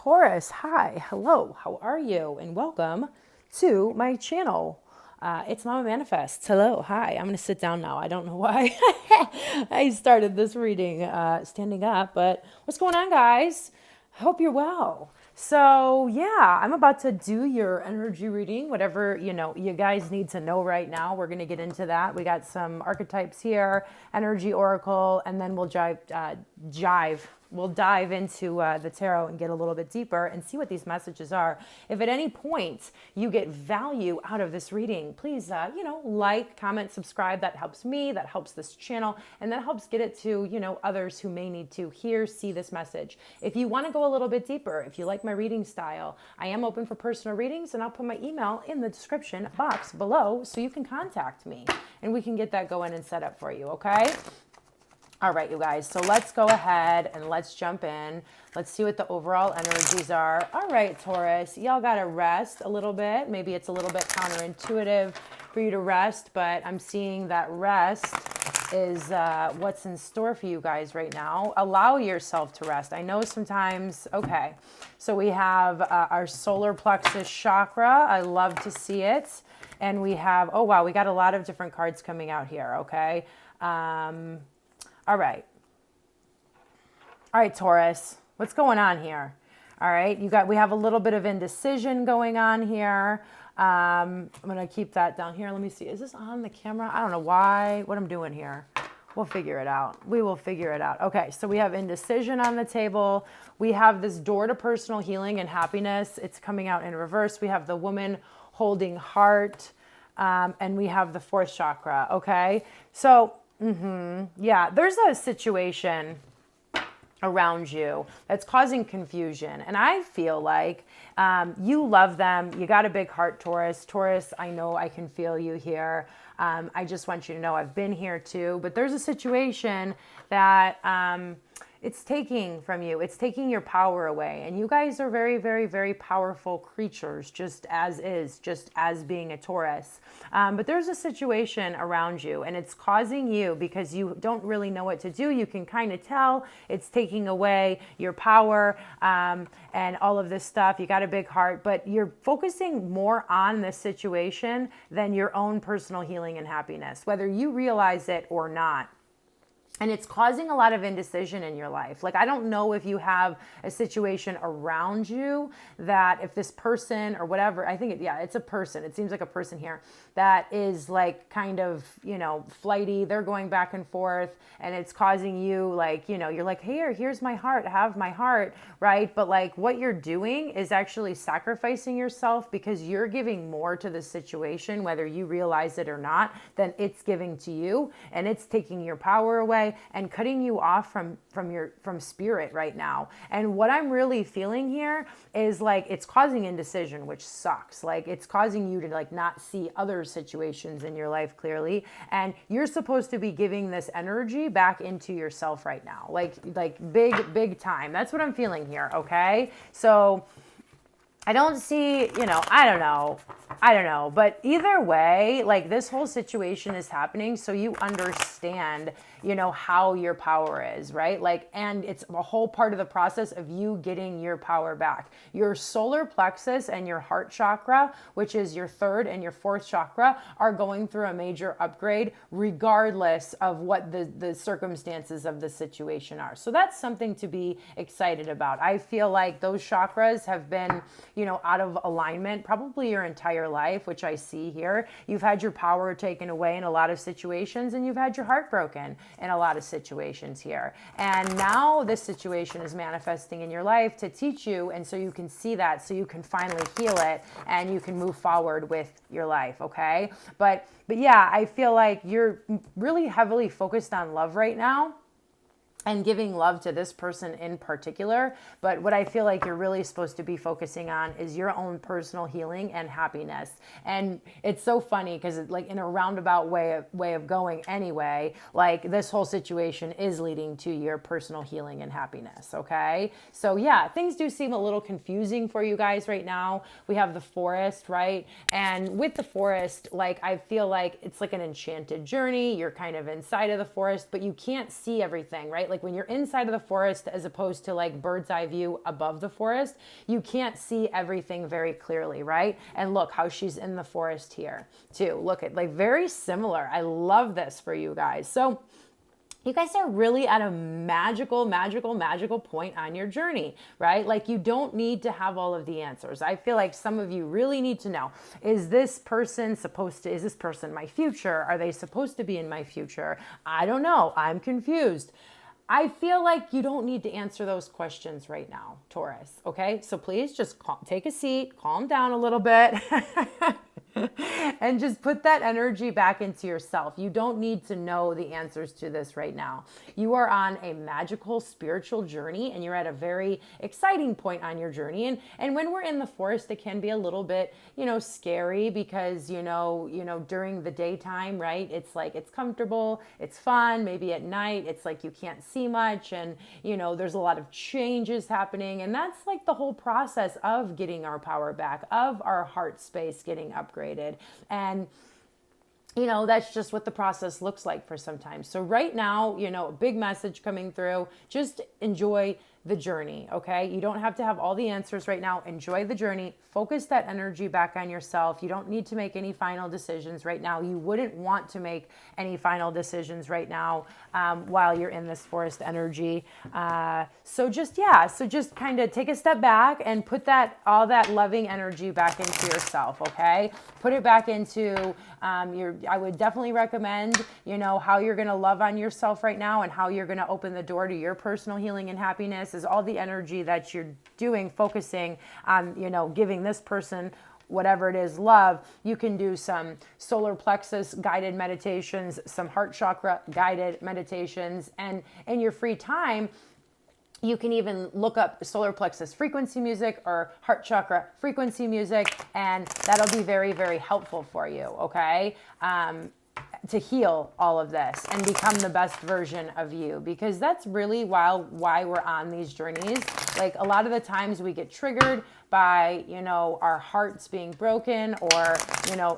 Taurus, hi, hello, how are you? And welcome to my channel. It's Mama Manifests. Hello, hi. I'm going to sit down now. I don't know why I started this reading standing up, but what's going on, guys? I hope you're well. So yeah, I'm about to do your energy reading, whatever, you guys need to know right now. We're going to get into that. We got some archetypes here, energy oracle, and then we'll we'll dive into the tarot and get a little bit deeper and see what these messages are. If at any point you get value out of this reading, please, like, comment, subscribe. That helps me, that helps this channel, and that helps get it to, others who may need to see this message. If you want to go a little bit deeper, if you like my reading style, I am open for personal readings, and I'll put my email in the description box below so you can contact me and we can get that going and set up for you, okay? All right, you guys, so let's go ahead and let's jump in. Let's see what the overall energies are. All right, Taurus, y'all got to rest a little bit. Maybe it's a little bit counterintuitive for you to rest, but I'm seeing that rest is what's in store for you guys right now. Allow yourself to rest. I know sometimes, okay, so we have our solar plexus chakra. I love to see it. And we have, oh, wow, we got a lot of different cards coming out here, okay? All right. All right, Taurus, what's going on here? All right, we have a little bit of indecision going on here. I'm going to keep that down here. Let me see. Is this on the camera? I don't know what I'm doing here. We'll figure it out. We will figure it out. Okay, so we have indecision on the table. We have this door to personal healing and happiness. It's coming out in reverse. We have the woman holding heart, and we have the fourth chakra, okay? So yeah, there's a situation around you that's causing confusion. And I feel like you love them. You got a big heart, Taurus. Taurus, I know I can feel you here. I just want you to know I've been here too. But there's a situation that it's taking from you. It's taking your power away. And you guys are very, very, very powerful creatures, just as being a Taurus. But there's a situation around you, and it's causing you, because you don't really know what to do. You can kind of tell it's taking away your power and all of this stuff. You got a big heart, but you're focusing more on this situation than your own personal healing and happiness, whether you realize it or not. And it's causing a lot of indecision in your life. Like, I don't know if you have a situation around you that if this person or whatever, I think, it's a person. It seems like a person here that is like kind of, flighty. They're going back and forth, and it's causing you like, you're like, here's my heart, have my heart, right? But like what you're doing is actually sacrificing yourself, because you're giving more to the situation, whether you realize it or not, than it's giving to you. And it's taking your power away and cutting you off from spirit right now. And what I'm really feeling here is like it's causing indecision, which sucks. Like it's causing you to like not see other situations in your life clearly, and you're supposed to be giving this energy back into yourself right now, like big time. That's what I'm feeling here, okay? So I don't see, I don't know. But either way, like this whole situation is happening so you understand, how your power is, right? Like, and it's a whole part of the process of you getting your power back. Your solar plexus and your heart chakra, which is your third and your fourth chakra, are going through a major upgrade regardless of what the circumstances of the situation are. So that's something to be excited about. I feel like those chakras have been, out of alignment probably your entire life, which I see here. You've had your power taken away in a lot of situations, and you've had your heart broken in a lot of situations here. And now this situation is manifesting in your life to teach you, and so you can see that, so you can finally heal it and you can move forward with your life, okay? But yeah, I feel like you're really heavily focused on love right now, and giving love to this person in particular. But what I feel like you're really supposed to be focusing on is your own personal healing and happiness. And it's so funny because it's like in a roundabout way of going anyway, like this whole situation is leading to your personal healing and happiness, okay? So yeah, things do seem a little confusing for you guys right now. We have the forest, right? And with the forest, like I feel like it's like an enchanted journey. You're kind of inside of the forest, but you can't see everything, right? Like Like when you're inside of the forest as opposed to like bird's eye view above the forest, you can't see everything very clearly, right? And look how she's in the forest here too. Look at like very similar. I love this for you guys. So you guys are really at a magical point on your journey, right? Like you don't need to have all of the answers. I feel like some of you really need to know, is this person my future? Are they supposed to be in my future? I don't know. I'm confused. I feel like you don't need to answer those questions right now, Taurus. Okay. So please just take a seat, calm down a little bit. And just put that energy back into yourself. You don't need to know the answers to this right now. You are on a magical spiritual journey and you're at a very exciting point on your journey. And when we're in the forest, it can be a little bit, scary because, during the daytime, right? It's like, it's comfortable, it's fun. Maybe at night, it's like you can't see much and, there's a lot of changes happening. And that's like the whole process of getting our power back, of our heart space getting upgraded. And that's just what the process looks like for some time. So right now, a big message coming through, just enjoy the journey, okay? You don't have to have all the answers right now. Enjoy the journey. Focus that energy back on yourself. You don't need to make any final decisions right now. You wouldn't want to make any final decisions right now while you're in this forest energy. So just kind of take a step back and put all that loving energy back into yourself, okay? Put it back into I would definitely recommend, how you're going to love on yourself right now and how you're going to open the door to your personal healing and happiness is all the energy that you're doing, focusing on, giving this person whatever it is, love. You can do some solar plexus guided meditations, some heart chakra guided meditations, and in your free time, you can even look up solar plexus frequency music or heart chakra frequency music, and that'll be very, very helpful for you, okay? To heal all of this and become the best version of you, because that's really why we're on these journeys. Like a lot of the times we get triggered by, our hearts being broken or,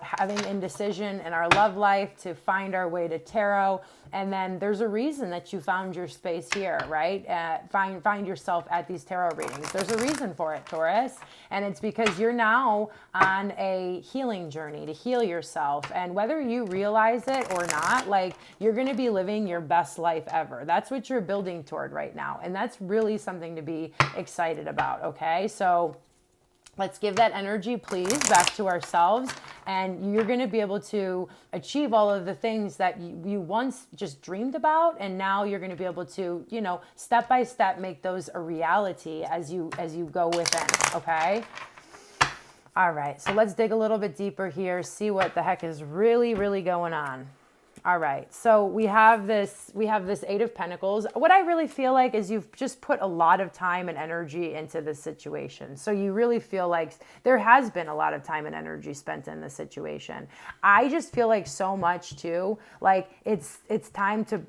having indecision in our love life to find our way to tarot. And then there's a reason that you found your space here, right? Find yourself at these tarot readings. There's a reason for it, Taurus. And it's because you're now on a healing journey to heal yourself. And whether you realize it or not, like you're going to be living your best life ever. That's what you're building toward right now. And that's really something to be excited about. Okay. So let's give that energy, please, back to ourselves. And you're going to be able to achieve all of the things that you once just dreamed about. And now you're going to be able to, step by step, make those a reality as you go within. Okay. All right. So let's dig a little bit deeper here. See what the heck is really, really going on. All right, so we have this Eight of Pentacles. What I really feel like is you've just put a lot of time and energy into this situation. So you really feel like there has been a lot of time and energy spent in this situation. I just feel like so much too, like it's time to,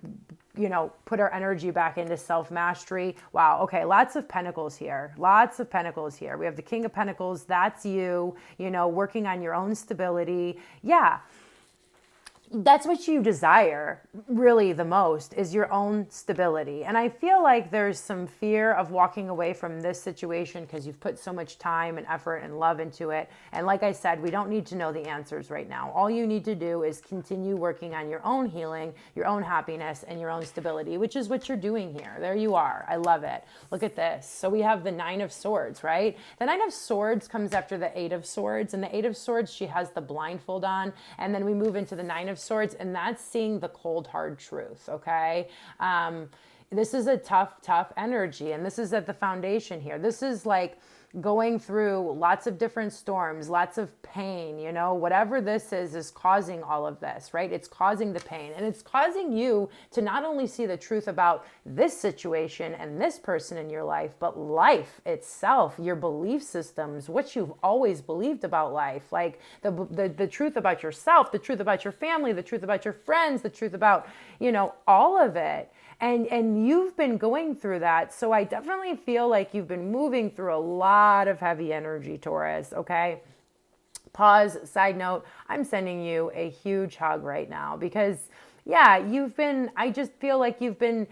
put our energy back into self-mastery. Wow, okay, lots of pentacles here. Lots of pentacles here. We have the King of Pentacles. That's you, working on your own stability. Yeah. That's what you desire really the most, is your own stability. And I feel like there's some fear of walking away from this situation because you've put so much time and effort and love into it. And like I said, we don't need to know the answers right now. All you need to do is continue working on your own healing, your own happiness, and your own stability, which is what you're doing here. There you are. I love it. Look at this. So we have the Nine of Swords, right? The Nine of Swords comes after the Eight of Swords. And the Eight of Swords, she has the blindfold on. And then we move into the Nine of Swords, and that's seeing the cold, hard truth, okay? This is a tough energy, and this is at the foundation here. This is like going through lots of different storms, lots of pain, whatever this is causing all of this, right? It's causing the pain, and it's causing you to not only see the truth about this situation and this person in your life, but life itself, your belief systems, what you've always believed about life, like the truth about yourself, the truth about your family, the truth about your friends, the truth about, all of it. And you've been going through that. So I definitely feel like you've been moving through a lot of heavy energy, Taurus, okay? Pause, side note, I'm sending you a huge hug right now because, yeah, I just feel like you've been,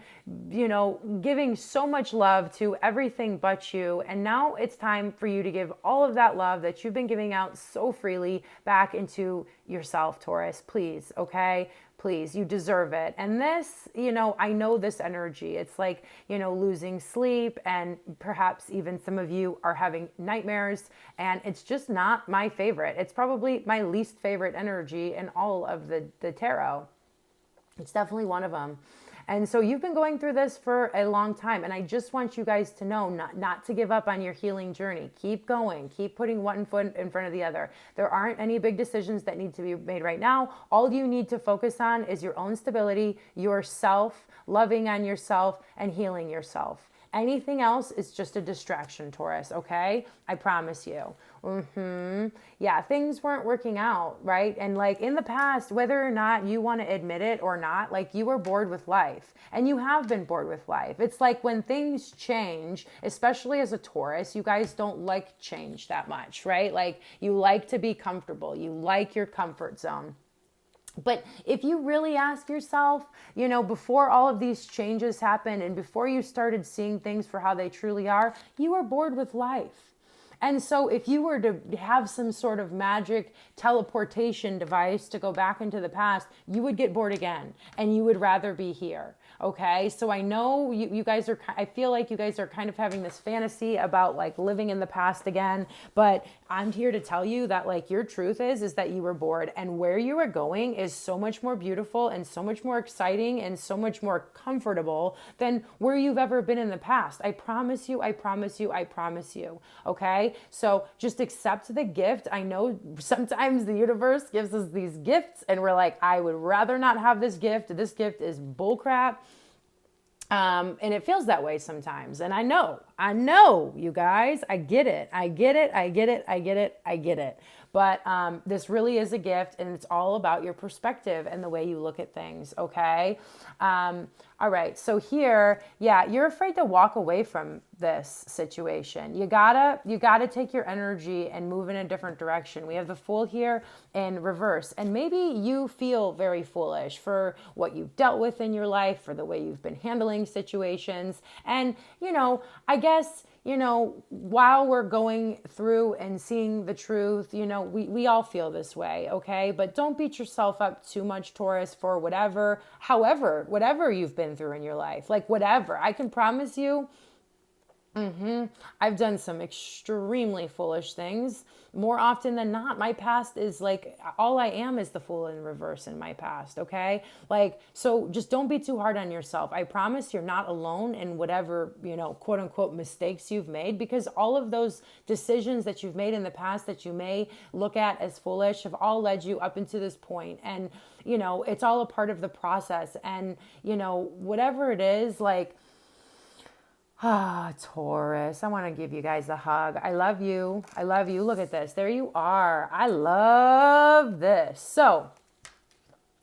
giving so much love to everything but you. And now it's time for you to give all of that love that you've been giving out so freely back into yourself, Taurus. Please, okay? Please, you deserve it. And this, I know this energy. It's like, losing sleep, and perhaps even some of you are having nightmares, and it's just not my favorite. It's probably my least favorite energy in all of the tarot. It's definitely one of them. And so you've been going through this for a long time. And I just want you guys to know not to give up on your healing journey. Keep going. Keep putting one foot in front of the other. There aren't any big decisions that need to be made right now. All you need to focus on is your own stability, yourself, loving on yourself, and healing yourself. Anything else is just a distraction, Taurus, okay? I promise you. Yeah, things weren't working out, right? And like in the past, whether or not you want to admit it or not, like you were bored with life, and you have been bored with life. It's like when things change, especially as a Taurus, you guys don't like change that much, right? Like you like to be comfortable. You like your comfort zone. But if you really ask yourself, before all of these changes happened and before you started seeing things for how they truly are, you were bored with life. And so if you were to have some sort of magic teleportation device to go back into the past, you would get bored again and you would rather be here. Okay. So I know you guys I feel like you guys are kind of having this fantasy about like living in the past again, but I'm here to tell you that like your truth is that you were bored, and where you are going is so much more beautiful and so much more exciting and so much more comfortable than where you've ever been in the past. I promise you, I promise you, I promise you. Okay. So just accept the gift. I know sometimes the universe gives us these gifts and we're like, I would rather not have this gift. This gift is bullcrap. And it feels that way sometimes. And I know, you guys, I get it. But this really is a gift, and it's all about your perspective and the way you look at things. Okay. All right. So here, yeah, you're afraid to walk away from this situation. You gotta take your energy and move in a different direction. We have the Fool here in reverse, and maybe you feel very foolish for what you've dealt with in your life, for the way you've been handling situations. And, I guess, while we're going through and seeing the truth, we all feel this way, okay? But don't beat yourself up too much, Taurus, for whatever you've been through in your life. Like whatever. I can promise you, I've done some extremely foolish things. More often than not, my past is like, all I am is the Fool in reverse in my past, okay? Like, so just don't be too hard on yourself. I promise you're not alone in whatever, quote unquote mistakes you've made, because all of those decisions that you've made in the past that you may look at as foolish have all led you up into this point. And, it's all a part of the process. And, whatever it is, like, Taurus, I want to give you guys a hug. I love you. I love you. Look at this. There you are. I love this. So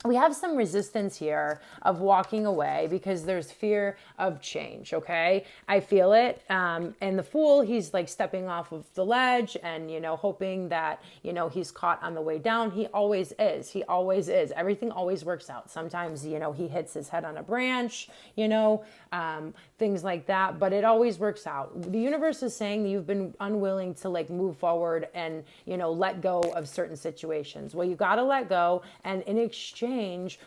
we have some resistance here of walking away because there's fear of change, okay? I feel it. And the Fool, he's like stepping off of the ledge and, hoping that, he's caught on the way down. He always is. He always is. Everything always works out. Sometimes, he hits his head on a branch, things like that, but it always works out. The universe is saying that you've been unwilling to like move forward and, let go of certain situations. Well, you got to let go. And in exchange,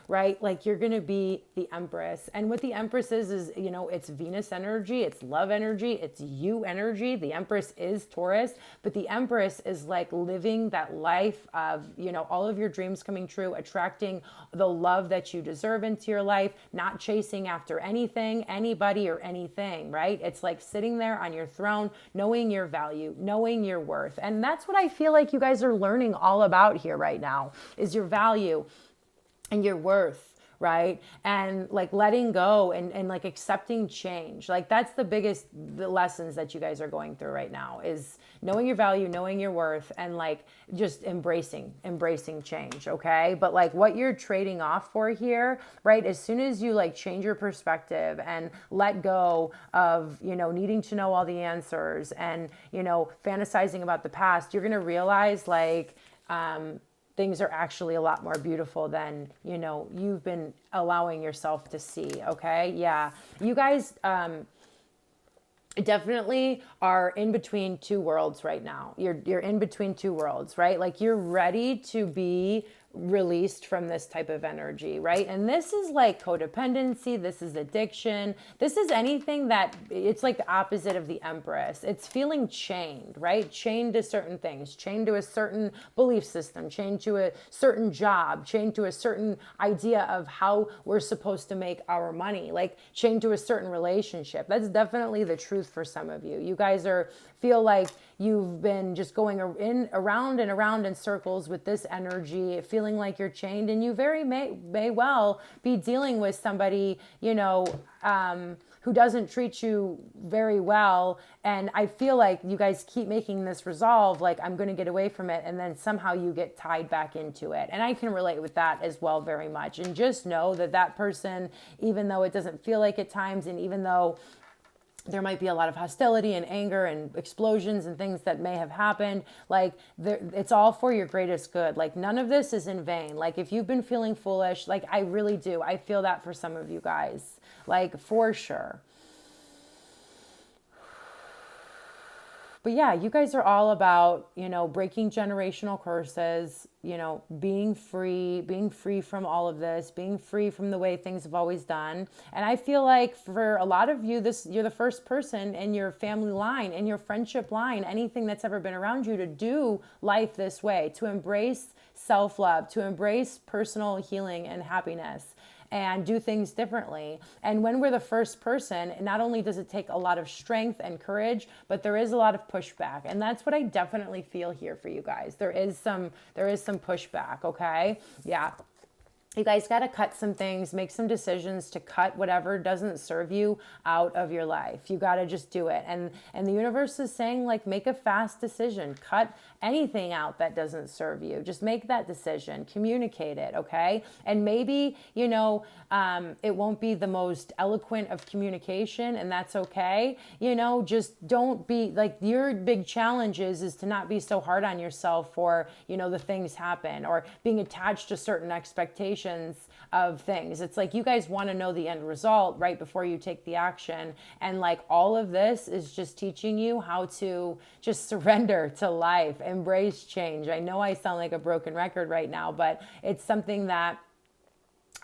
right? Like you're going to be the Empress. And what the Empress is, it's Venus energy, it's love energy, it's you energy. The Empress is Taurus, but the Empress is like living that life of, all of your dreams coming true, attracting the love that you deserve into your life, not chasing after anything, anybody, or anything, right? It's like sitting there on your throne, knowing your value, knowing your worth. And that's what I feel like you guys are learning all about here right now, is your value and your worth, right? And like letting go and like accepting change. Like that's the lessons that you guys are going through right now, is knowing your value, knowing your worth, and like just embracing change. Okay. But like what you're trading off for here, right? As soon as you like change your perspective and let go of, needing to know all the answers and, fantasizing about the past, you're going to realize like, things are actually a lot more beautiful than, you've been allowing yourself to see. Okay. Yeah. You guys, definitely are in between two worlds right now. You're in between two worlds, right? Like you're ready to be released from this type of energy, right? And this is like codependency, this is addiction, this is anything that it's like the opposite of the Empress. It's feeling chained, right? Chained to certain things, chained to a certain belief system, chained to a certain job, chained to a certain idea of how we're supposed to make our money, like chained to a certain relationship. That's definitely the truth for some of you. You guys feel like you've been just going around and around in circles with this energy, feeling like you're chained, and you very may well be dealing with somebody, who doesn't treat you very well. And I feel like you guys keep making this resolve, like I'm going to get away from it. And then somehow you get tied back into it. And I can relate with that as well very much. And just know that person, even though it doesn't feel like at times, and even though there might be a lot of hostility and anger and explosions and things that may have happened, like it's all for your greatest good. Like none of this is in vain. Like if you've been feeling foolish, like I really do. I feel that for some of you guys, like for sure. But yeah, you guys are all about, breaking generational curses, being free from all of this, being free from the way things have always done. And I feel like for a lot of you, you're the first person in your family line, in your friendship line, anything that's ever been around you to do life this way, to embrace self-love, to embrace personal healing and happiness, and do things differently. And when we're the first person, not only does it take a lot of strength and courage, but there is a lot of pushback. And that's what I definitely feel here for you guys. There is some pushback, okay? Yeah. You guys got to cut some things, make some decisions to cut whatever doesn't serve you out of your life. You got to just do it. And the universe is saying, like, make a fast decision. Cut anything out that doesn't serve you. Just make that decision. Communicate it, okay? And maybe, it won't be the most eloquent of communication, and that's okay. Just don't be, like, your big challenge is to not be so hard on yourself for, the things happen, or being attached to certain expectations of things. It's like you guys want to know the end result right before you take the action. And like all of this is just teaching you how to just surrender to life, embrace change. I know I sound like a broken record right now, but it's something that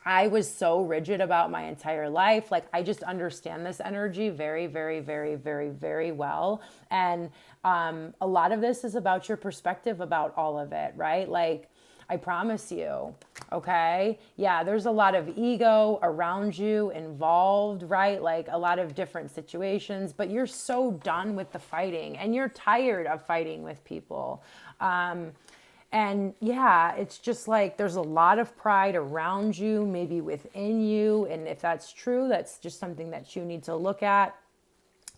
I was so rigid about my entire life. Like I just understand this energy very, very, very, very, very well. And a lot of this is about your perspective about all of it, right? Like I promise you, okay? Yeah, there's a lot of ego around you involved, right? Like a lot of different situations, but you're so done with the fighting and you're tired of fighting with people. And yeah, it's just like there's a lot of pride around you, maybe within you. And if that's true, that's just something that you need to look at.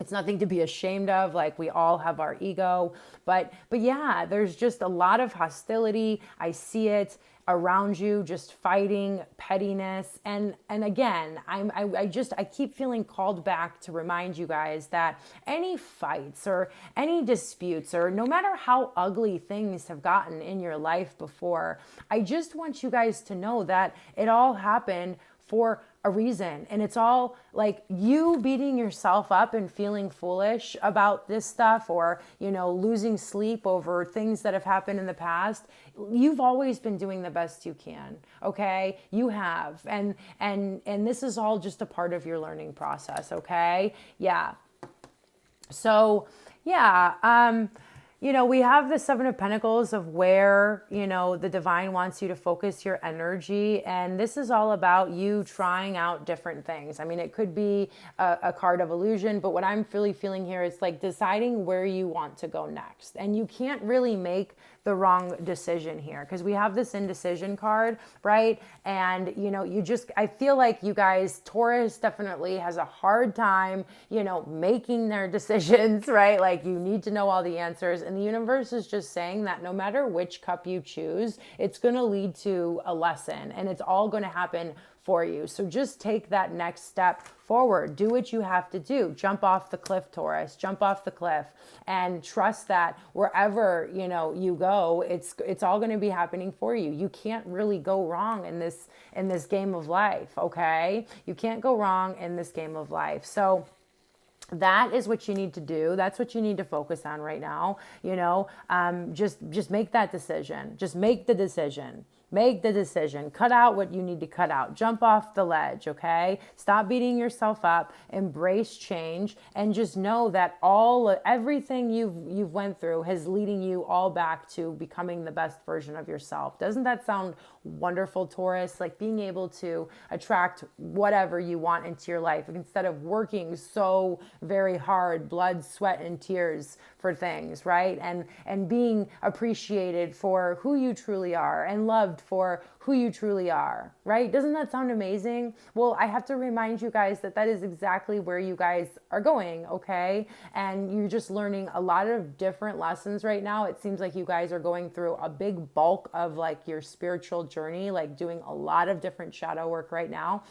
It's nothing to be ashamed of. Like we all have our ego, but yeah, there's just a lot of hostility. I see it around you, just fighting, pettiness. And again, I keep feeling called back to remind you guys that any fights or any disputes, or no matter how ugly things have gotten in your life before, I just want you guys to know that it all happened for a reason. And it's all like you beating yourself up and feeling foolish about this stuff, or, losing sleep over things that have happened in the past. You've always been doing the best you can. Okay. You have. And this is all just a part of your learning process. Okay. Yeah. So yeah. We have the Seven of Pentacles of where, the divine wants you to focus your energy. And this is all about you trying out different things. I mean, it could be a card of illusion, but what I'm really feeling here is like deciding where you want to go next. And you can't really make the wrong decision here because we have this indecision card, right? And, I feel like you guys, Taurus definitely has a hard time, making their decisions, right? Like you need to know all the answers. And the universe is just saying that no matter which cup you choose, it's going to lead to a lesson, and it's all going to happen for you. So just take that next step forward. Do what you have to do. Jump off the cliff, Taurus. Jump off the cliff and trust that wherever, you go, it's all going to be happening for you. You can't really go wrong in this game of life, okay? You can't go wrong in this game of life. So that is what you need to do. That's what you need to focus on right now. Just make that decision. Just make the decision. Make the decision. Cut out what you need to cut out. Jump off the ledge, okay? Stop beating yourself up. Embrace change, and just know that everything you've went through is leading you all back to becoming the best version of yourself. Doesn't that sound wonderful, Taurus? Like being able to attract whatever you want into your life instead of working so very hard, blood, sweat, and tears for things, right? And being appreciated for who you truly are and loved for who you truly are, right? Doesn't that sound amazing? Well, I have to remind you guys that is exactly where you guys are going, okay? And you're just learning a lot of different lessons right now. It seems like you guys are going through a big bulk of like your spiritual journey, like doing a lot of different shadow work right now.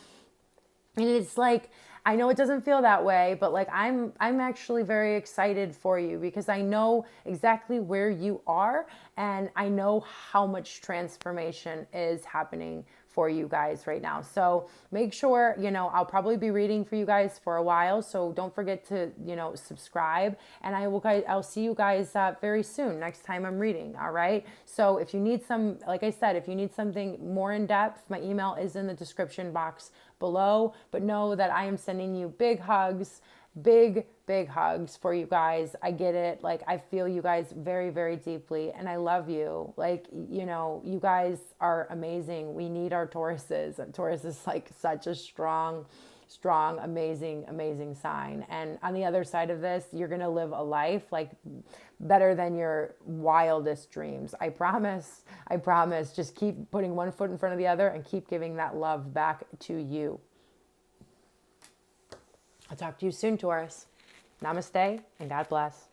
And it's like, I know it doesn't feel that way, but like I'm actually very excited for you because I know exactly where you are, and I know how much transformation is happening for you guys right now. So make sure, I'll probably be reading for you guys for a while. So don't forget to, subscribe, and I'll see you guys very soon. Next time I'm reading. All right. So if you need like I said, if you need something more in depth, my email is in the description box below, but know that I am sending you big hugs, big hugs for you guys. I get it. Like, I feel you guys very, very deeply, and I love you. Like, you guys are amazing. We need our Tauruses. Taurus is like such a strong, amazing sign. And on the other side of this, you're going to live a life like better than your wildest dreams. I promise. Just keep putting one foot in front of the other and keep giving that love back to you. I'll talk to you soon, Taurus. Namaste and God bless.